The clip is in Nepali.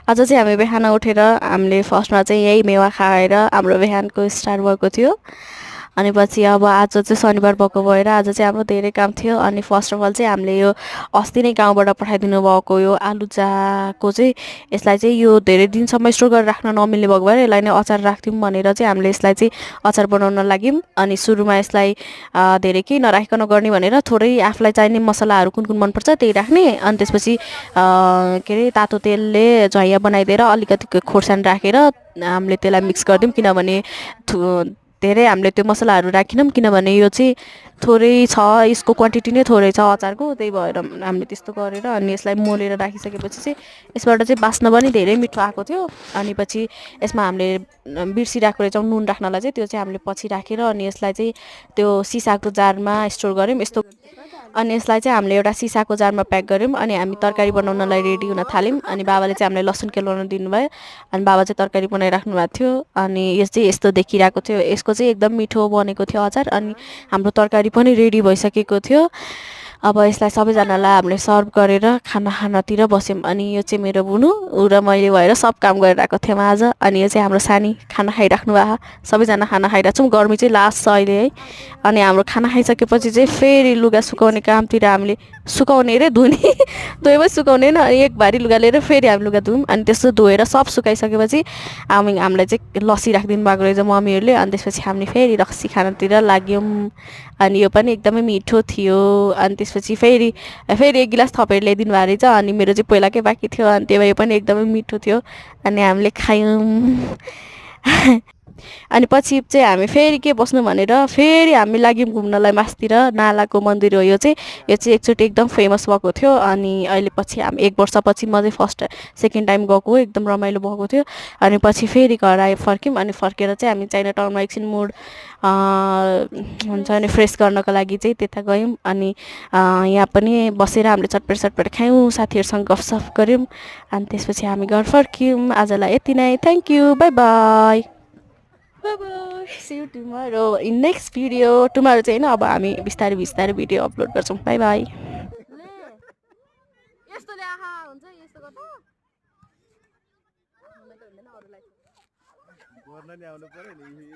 आज चाहिँ हामी बिहान उठेर हामीले फर्स्टमा चाहिँ यही मेवा खाएर हाम्रो बिहानको स्टार्ट भएको थियो। अनि पछि अब आज चाहिँ शनिबार भएको भएर आज चाहिँ हाम्रो धेरै काम थियो। अनि फर्स्ट अफ अल चाहिँ हामीले यो अस्ति नै गाउँबाट पठाइदिनु भएको यो आलुचाको चाहिँ यसलाई चाहिँ यो धेरै दिनसम्म स्टोर गरेर राख्न नमिल्ने भएको भएर यसलाई नै अचार राख्थ्यौँ भनेर चाहिँ हामीले यसलाई चाहिँ अचार बनाउन लाग्यौँ। अनि सुरुमा यसलाई धेरै केही नराखिकन गर्ने भनेर थोरै आफूलाई चाहिने मसलाहरू कुन कुन मनपर्छ त्यही राख्ने। अनि त्यसपछि के अरे तातो तेलले झैया बनाइदिएर अलिकति खोर्सानी राखेर हामीले त्यसलाई मिक्स गरिदिउँ। किनभने धेरै हामीले त्यो मसलाहरू राखेनौँ किनभने यो चाहिँ थोरै छ, यसको क्वान्टिटी नै थोरै छ अचारको, त्यही भएर हामीले त्यस्तो गरेर अनि यसलाई मोलेर राखिसकेपछि चाहिँ यसबाट चाहिँ बास्ना पनि धेरै मिठो आएको थियो। अनि पछि यसमा हामीले बिर्सिरहेको रहेछौँ नुन राख्नलाई चाहिँ, त्यो चाहिँ हामीले पछि राखेर अनि यसलाई चाहिँ त्यो सिसाको जारमा स्टोर गऱ्यौँ यस्तो। अनि यसलाई चाहिँ हामीले एउटा सिसाको जारमा प्याक गऱ्यौँ। अनि हामी तरकारी बनाउनलाई रेडी हुन थाल्यौँ। अनि बाबाले चाहिँ हामीलाई लसुन केलाउन दिनुभयो। अनि बाबा चाहिँ तरकारी बनाइराख्नु भएको थियो। अनि यो चाहिँ यस्तो देखिरहेको थियो, यसको चाहिँ एकदम मिठो बनेको थियो अचार। अनि हाम्रो तरकारी पनि रेडी भइसकेको थियो। अब यसलाई सबैजनालाई हामीले सर्भ गरेर खानातिर बस्यौँ। अनि यो चाहिँ मेरो बुनु ऊ र मैले भएर सब काम गरिरहेको थियौँ आज। अनि यो चाहिँ हाम्रो सानी खाना खाइराख्नु भएको, सबैजना खाना खाइरहेको छौँ। गर्मी चाहिँ लास्ट छ अहिले है। अनि हाम्रो खाना खाइसकेपछि चाहिँ फेरि लुगा सुकाउने कामतिर हामीले सुकाउने रे धुने दुवैमै सुकाउने होइन, एक भारी लुगा लिएर फेरि हामी लुगा धुयौँ। अनि त्यस्तो धोएर सब सुकाइसकेपछि हामीलाई चाहिँ लस्सी राखिदिनु भएको रहेछ मम्मीहरूले। अनि त्यसपछि हामीले फेरि लस्सी खानातिर लाग्यौँ। अनि यो पनि एकदमै मिठो थियो। अनि त्यसपछि फेरि एक गिलास थपेर ल्याइदिनु भएको रहेछ। अनि मेरो चाहिँ पहिलाकै बाँकी थियो, अनि त्यो भए पनि एकदमै मिठो थियो। अनि हामीले खायौँ। अनि पछि चाहिँ हामी फेरि के बस्नु भनेर फेरि हामी लाग्यौँ घुम्नलाई मासतिर, नालाको मन्दिर हो यो चाहिँ। यो चाहिँ एकचोटि एकदम फेमस भएको थियो। अनि अहिले पछि हामी 1 वर्षपछि म चाहिँ सेकेन्ड टाइम गएको हो, एकदम रमाइलो भएको थियो। अनि पछि फेरि घर फर्क्यौँ। अनि फर्केर चाहिँ हामी चाइना टाउनमा एकछिन मुड हुन्छ अनि फ्रेस गर्नको लागि चाहिँ त्यता गयौँ। अनि यहाँ पनि बसेर हामीले चटपट खायौँ, साथीहरूसँग गफसफ गऱ्यौँ। अनि त्यसपछि हामी घर फर्क्यौँ। आजलाई यति नै, thank you, by by. Bye bye. See you tomorrow in next video. Tomorrow चाहिँ हैन, अब हामी बिस्तारै भिडियो अपलोड गर्छौँ। Bye bye. यस्तोले आहा हुन्छ यस्तो गर्दा हुँदैन अरूलाई गर्न नि आउनु पर्यो नि।